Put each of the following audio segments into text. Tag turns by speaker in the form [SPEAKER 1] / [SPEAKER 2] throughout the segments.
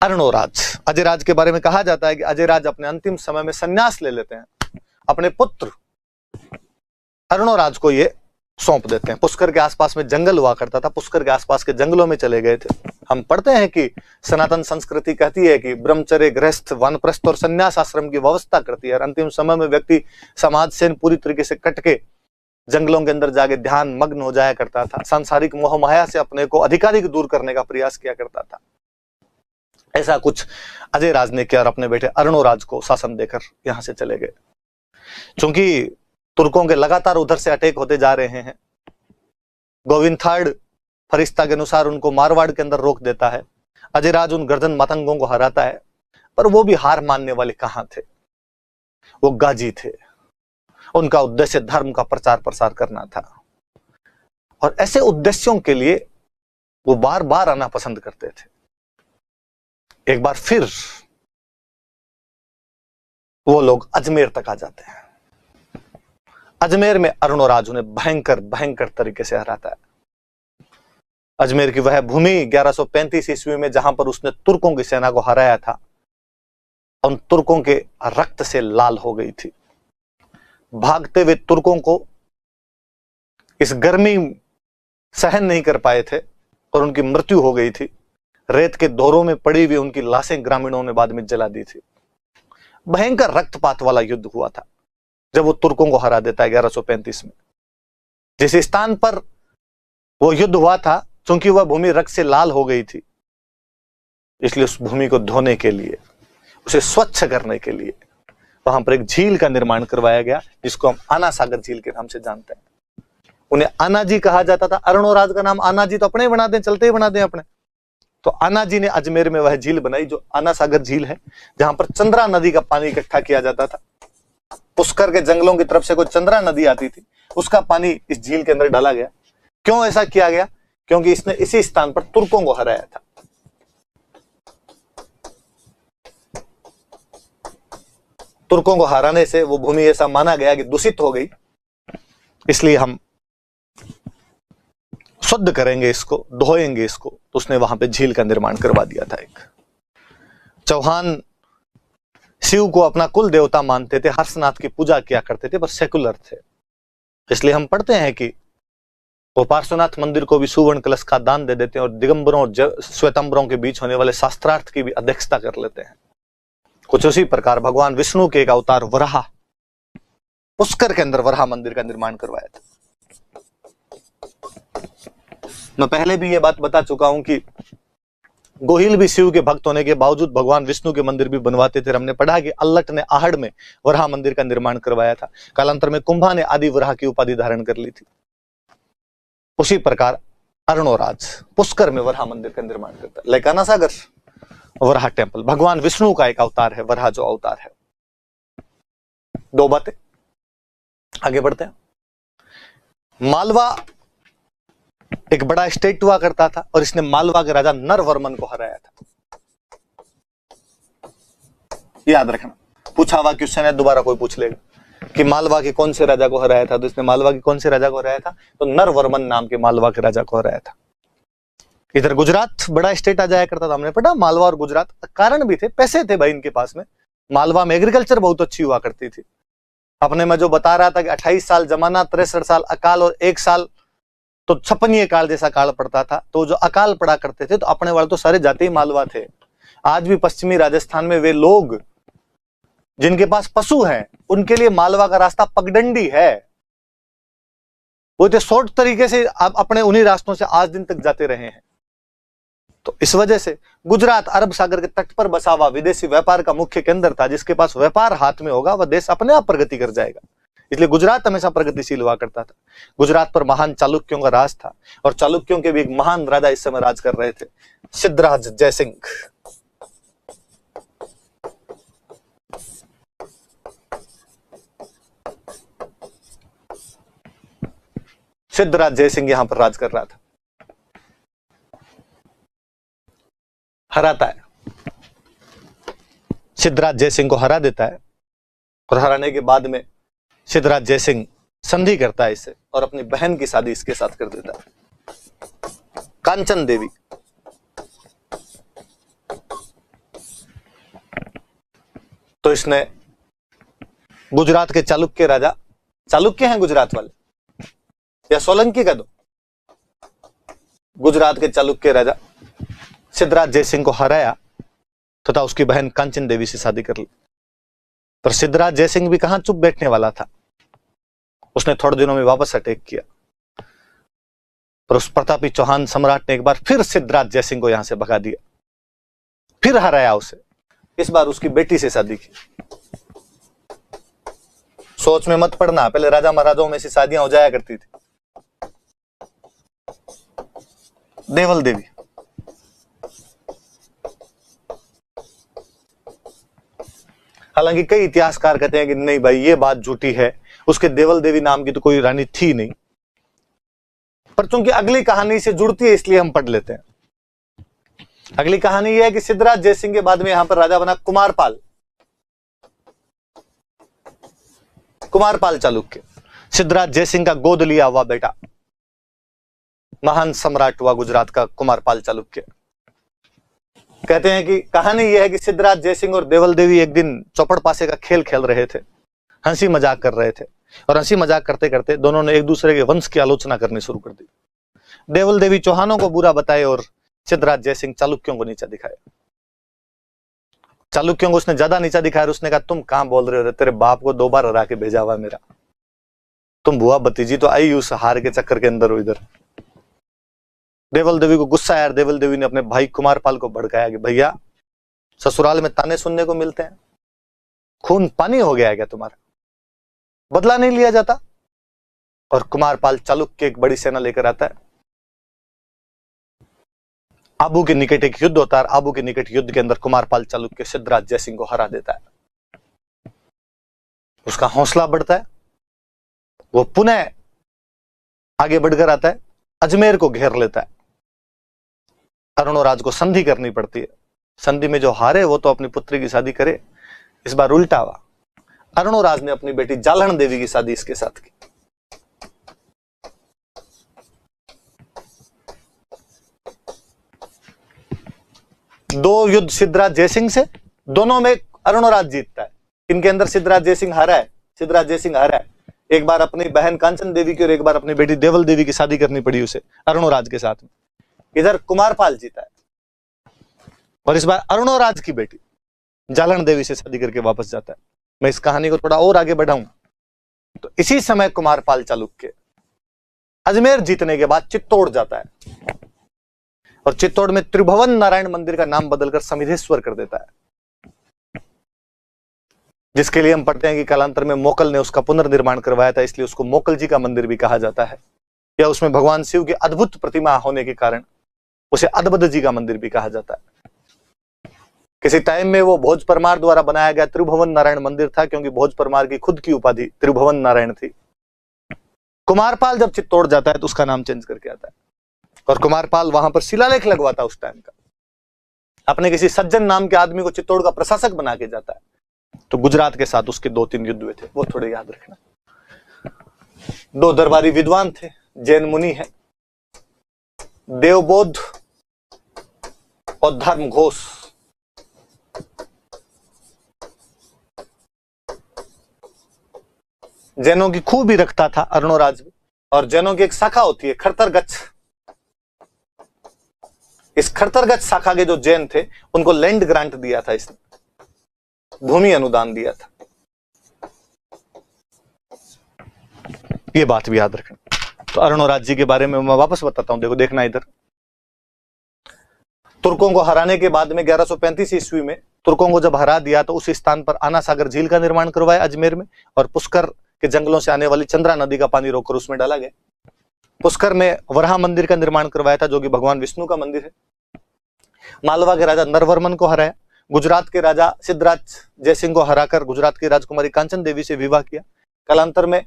[SPEAKER 1] अर्णोराज। अजयराज के बारे में कहा जाता है कि अजयराज अपने अंतिम समय में संन्यास ले लेते हैं, अपने पुत्र अर्णोराज को ये सौंप देते हैं। पुष्कर के आसपास में जंगल हुआ करता था, पुष्कर के आसपास के जंगलों में चले गए थे। हम पढ़ते हैं कि सनातन संस्कृति कहती है कि ब्रह्मचर्य, गृहस्थ, वानप्रस्थ और संन्यास आश्रम की व्यवस्था करती है, और अंतिम समय में व्यक्ति समाज से पूरी तरीके से कट के जंगलों के अंदर जाके ध्यान मग्न हो जाया करता था, सांसारिक मोह माया से अपने को अधिकाधिक दूर करने का प्रयास किया करता था। ऐसा कुछ अजयराज ने किया और अपने बेटे अर्णोराज को शासन देकर यहां से चले गए। चूंकि तुर्कों के लगातार उधर से अटैक होते जा रहे हैं, गोविंद थर्ड फरिश्ता के अनुसार उनको मारवाड़ के अंदर रोक देता है। अजयराज उन गर्दन मतंगों को हराता है, पर वो भी हार मानने वाले कहां थे, वो गाजी थे। उनका उद्देश्य धर्म का प्रचार प्रसार करना था, और ऐसे उद्देश्यों के लिए वो बार बार आना पसंद करते थे। एक बार फिर वो लोग अजमेर तक आ जाते हैं। अजमेर में अर्णोराज उन्हें भयंकर भयंकर तरीके से हराता है। अजमेर की वह भूमि 1135 ईस्वी में जहां पर उसने तुर्कों की सेना को हराया था, उन तुर्कों के रक्त से लाल हो गई थी। भागते हुए तुर्कों को इस गर्मी सहन नहीं कर पाए थे और उनकी मृत्यु हो गई थी। रेत के दौरों में पड़ी हुई उनकी लाशें ग्रामीणों ने बाद में जला दी थी। भयंकर रक्तपात वाला युद्ध हुआ था जब वो तुर्कों को हरा देता है 1135 में। जिस स्थान पर वो युद्ध हुआ था, चूंकि वह भूमि रक्त से लाल हो गई थी, इसलिए उस भूमि को धोने के लिए, उसे स्वच्छ करने के लिए वहां पर एक झील का निर्माण करवाया गया, जिसको हम आना सागर झील के नाम से जानते हैं। उन्हें आना जी कहा जाता था। अर्णोराज का नाम आना जी तो अपने ही बना दें, चलते ही बना दें अपने। तो आना जी ने अजमेर में वह झील बनाई जो आना सागर झील है, जहां पर चंद्रा नदी का पानी इकट्ठा किया जाता था। पुष्कर के जंगलों की तरफ से कोई चंद्रा नदी आती थी, उसका पानी इस झील के अंदर डाला गया। क्यों ऐसा किया गया? क्योंकि इसने इसी स्थान पर तुर्कों को हराया था। तुर्कों को हराने से वो भूमि ऐसा माना गया कि दूषित हो गई, इसलिए हम शुद्ध करेंगे इसको, धोएंगे इसको। तो उसने वहां पे झील का निर्माण करवा दिया था। एक चौहान शिव को अपना कुल देवता मानते थे, हर्षनाथ की पूजा किया करते थे, पर सेकुलर थे। इसलिए हम पढ़ते हैं कि वो पार्श्वनाथ मंदिर को भी सुवर्ण कलश का दान दे देते हैं और दिगंबरों और श्वेतंबरों के बीच होने वाले शास्त्रार्थ की भी अध्यक्षता कर लेते हैं। कुछ उसी प्रकार भगवान विष्णु के एक अवतार वराह, पुष्कर के अंदर वराह मंदिर का निर्माण करवाया था। मैं पहले भी ये बात बता चुका हूं कि गोहिल भी शिव के भक्त होने के बावजूद भगवान विष्णु के मंदिर भी बनवाते थे। हमने पढ़ा कि अल्लट ने आहड़ में वराह मंदिर का निर्माण करवाया था। कालांतर में कुंभा ने आदि वराह की उपाधि धारण कर ली थी। उसी प्रकार अर्णोराज पुष्कर में वराह मंदिर का निर्माण करता है। लेकाना सागर वराह टेम्पल भगवान विष्णु का एक अवतार है, वराह जो अवतार है। दो बातें, आगे बढ़ते हैं। मालवा एक बड़ा स्टेट हुआ करता था और इसने मालवा के राजा नरवर्मन को हराया था। याद रखना, पूछा हुआ क्वेश्चन है, दोबारा कोई पूछ लेगा कि मालवा के कौन से राजा को हराया था, तो इसने मालवा के कौन से राजा को हराया था, तो नरवर्मन नाम के मालवा के राजा को हराया था। इधर गुजरात बड़ा स्टेट आ जाया करता था। हमने पढ़ा मालवा और गुजरात, कारण भी थे, पैसे थे भाई इनके पास में। मालवा में एग्रीकल्चर बहुत अच्छी हुआ करती थी। अपने में जो बता रहा था कि 28 साल जमाना, 63 साल अकाल और 1 साल तो छपनीय काल जैसा काल पड़ता था। तो जो अकाल पड़ा करते थे, तो अपने वाले तो सारे जाति मालवा थे। आज भी पश्चिमी राजस्थान में वे लोग जिनके पास पशु हैं, उनके लिए मालवा का रास्ता पगडंडी है। वो तो शॉर्ट तरीके से आप अपने उन्हीं रास्तों से आज दिन तक जाते रहे हैं। तो इस वजह से गुजरात अरब सागर के तट पर बसा हुआ विदेशी व्यापार का मुख्य केंद्र था। जिसके पास व्यापार हाथ में होगा वह देश अपने आप प्रगति कर जाएगा। इसलिए गुजरात हमेशा प्रगतिशील हुआ करता था। गुजरात पर महान चालुक्यों का राज था और चालुक्यों के भी एक महान राजा इस समय राज कर रहे थे, सिद्धराज जयसिंह। सिद्धराज जयसिंह यहां पर राज कर रहा था। हराता है, सिद्धराज जयसिंह को हरा देता है और हराने के बाद में सिद्धराज जयसिंह संधि करता है इससे और अपनी बहन की शादी इसके साथ कर देता है, कांचन देवी। तो इसने गुजरात के चालुक्य राजा, चालुक्य हैं गुजरात वाले या सोलंकी का दो, गुजरात के चालुक्य राजा सिद्धराज जयसिंह को हराया तथा उसकी बहन कांचन देवी से शादी कर ली। पर सिद्धराज जयसिंह भी कहां चुप बैठने वाला था, उसने थोड़े दिनों में वापस अटैक किया। पर उस प्रतापी चौहान सम्राट ने एक बार फिर सिद्धराज जयसिंह को यहां से भगा दिया, फिर हराया उसे। इस बार उसकी बेटी से शादी की। सोच में मत पड़ना, पहले राजा महाराजाओं में से शादियां हो जाया करती थी। देवल देवी, हालांकि कई इतिहासकार कहते हैं कि नहीं भाई ये बात झूठी है, उसके देवल देवी नाम की तो कोई रानी थी नहीं, पर चूंकि अगली कहानी से जुड़ती है इसलिए हम पढ़ लेते हैं। अगली कहानी यह है कि सिद्धराज जयसिंह के बाद में यहां पर राजा बना कुमारपाल। कुमारपाल चालुक्य, सिद्धराज जयसिंह का गोद लिया हुआ बेटा, महान सम्राट हुआ गुजरात का कुमारपाल चालुक्य। कहते हैं कि कहानी यह है कि सिद्धराज जयसिंह और देवल देवी एक दिन चौपड़ पासे का खेल खेल रहे थे, हंसी मजाक कर रहे थे, और हंसी मजाक करते करते दोनों ने एक दूसरे के वंश की आलोचना करनी शुरू कर दी। देवल देवी चौहानों को बुरा बताए और सिद्धराज जयसिंह चालुक्यों को नीचा दिखाया। चालुक्यों को उसने ज्यादा नीचा दिखाया। उसने कहा तुम कहां बोल रहे हो, तेरे बाप को 2 बार हरा के भेजा हुआ मेरा, तुम बुआ भतीजी तो आई उस हार के चक्कर के अंदर हो इधर। देवल देवी को गुस्सा आया। देवल देवी ने अपने भाई कुमारपाल को भड़काया कि भैया ससुराल में ताने सुनने को मिलते हैं, खून पानी हो गया है क्या तुम्हारा, बदला नहीं लिया जाता। और कुमारपाल चालुक्य एक बड़ी सेना लेकर आता है। आबू के निकट एक युद्ध होता है। आबू के निकट युद्ध के अंदर कुमारपाल चालुक्य सिद्धराज जयसिंह को हरा देता है। उसका हौसला बढ़ता है, वो पुनः आगे बढ़कर आता है, अजमेर को घेर लेता है। अरुणोराज को संधि करनी पड़ती है। संधि में जो हारे वो तो अपनी पुत्री की शादी करे, इस बार उल्टा हुआ। अरुणोराज ने अपनी बेटी जालहन देवी की शादी इसके साथ की। दो युद्ध सिद्धराज जयसिंह से, दोनों में अरुणोराज जीतता है। इनके अंदर सिद्धराज जयसिंह हारा है। सिद्धराज जयसिंह हारा है, एक बार अपनी बहन कांचन देवी की और एक बार अपनी बेटी देवल देवी की शादी करनी पड़ी उसे अरुणोराज के साथ में। इधर कुमारपाल जीता है और इस बार अरुणोराज की बेटी जालहन देवी से शादी करके वापस जाता है। मैं इस कहानी को थोड़ा और आगे बढ़ाऊं तो इसी समय कुमारपाल चालुक्य अजमेर जीतने के बाद चित्तौड़ जाता है और चित्तौड़ में त्रिभुवन नारायण मंदिर का नाम बदलकर समिधेश्वर कर देता है, जिसके लिए हम पढ़ते हैं कि कालांतर में मोकल ने उसका पुनर्निर्माण करवाया था, इसलिए उसको मोकल जी का मंदिर भी कहा जाता है। या उसमें भगवान शिव की अद्भुत प्रतिमा होने के कारण उसे अद्भुत जी का मंदिर भी कहा जाता है। किसी टाइम में वो भोज परमार द्वारा बनाया गया त्रिभुवन नारायण मंदिर था, क्योंकि भोज परमार की खुद की उपाधि त्रिभुवन नारायण थी। कुमारपाल जब चित्तौड़ जाता है तो उसका नाम चेंज करके आता है और कुमारपाल वहां पर शिलालेख लगवाता उस टाइम का। अपने किसी सज्जन नाम के आदमी को चित्तौड़ का प्रशासक बना के जाता है। तो गुजरात के साथ उसके 2-3 युद्ध हुए थे, वो थोड़े याद रखना। 2 दरबारी विद्वान थे, जैन मुनि है, देवबोध और धर्म घोष। जैनों की खूब ही रखता था अरुणोराज भी, और जैनों की एक शाखा होती है खरतरगच्छ। इस खरतरगच्छ शाखा के जो जैन थे उनको लैंड ग्रांट दिया था, इसने भूमि अनुदान दिया था। ये बात भी याद रखना। तो अरुणोराज जी के बारे में मैं वापस बताता हूं, देखो देखना इधर। तुर्कों को हराने के बाद में 1135 ईस्वी में तुर्कों को जब हरा दिया तो उस स्थान पर आना सागर झील का निर्माण करवाया अजमेर में, और पुष्कर के जंगलों से आने वाली चंद्रा नदी का पानी रोककर उसमें डाला गया। पुष्कर में वराह मंदिर का निर्माण करवाया था, जो कि भगवान विष्णु का मंदिर है। मालवा के राजा नरवर्मन को हराया। गुजरात के राजा सिद्धराज जयसिंह को हराकर गुजरात की राजकुमारी कांचन देवी से विवाह किया। कालांतर में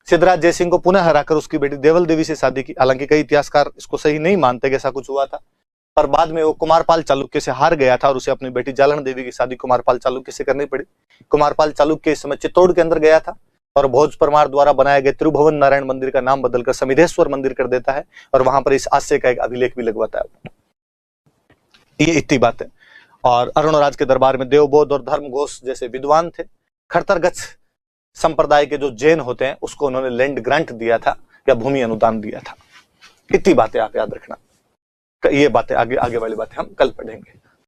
[SPEAKER 1] सिद्धराज जयसिंह को पुनः हराकर उसकी बेटी देवल देवी से शादी की। हालांकि कई इतिहासकार इसको सही नहीं मानते कि ऐसा कुछ हुआ था, पर बाद में वो कुमारपाल चालुक्य से हार गया था और उसे अपनी बेटी जालहन देवी की शादी कुमारपाल चालुक्य से करनी पड़ी। कुमारपाल चालुक्य इस समय चित्तौड़ के अंदर गया था और भोज परमार द्वारा बनाए गए त्रिभुवन नारायण मंदिर का नाम बदलकर समिधेश्वर मंदिर कर देता है और वहां पर इस आशय का एक अभिलेख भी लगवाता है। ये इतनी बात है। और अरुणराज के दरबार में देवबोध और धर्मघोष जैसे विद्वान थे। खड़तरगच्छ संप्रदाय के जो जैन होते हैं उसको उन्होंने लैंड ग्रांट दिया था या भूमि अनुदान दिया था। इतनी बातें आप याद रखना। ये बातें आगे वाली बातें हम कल पढ़ेंगे।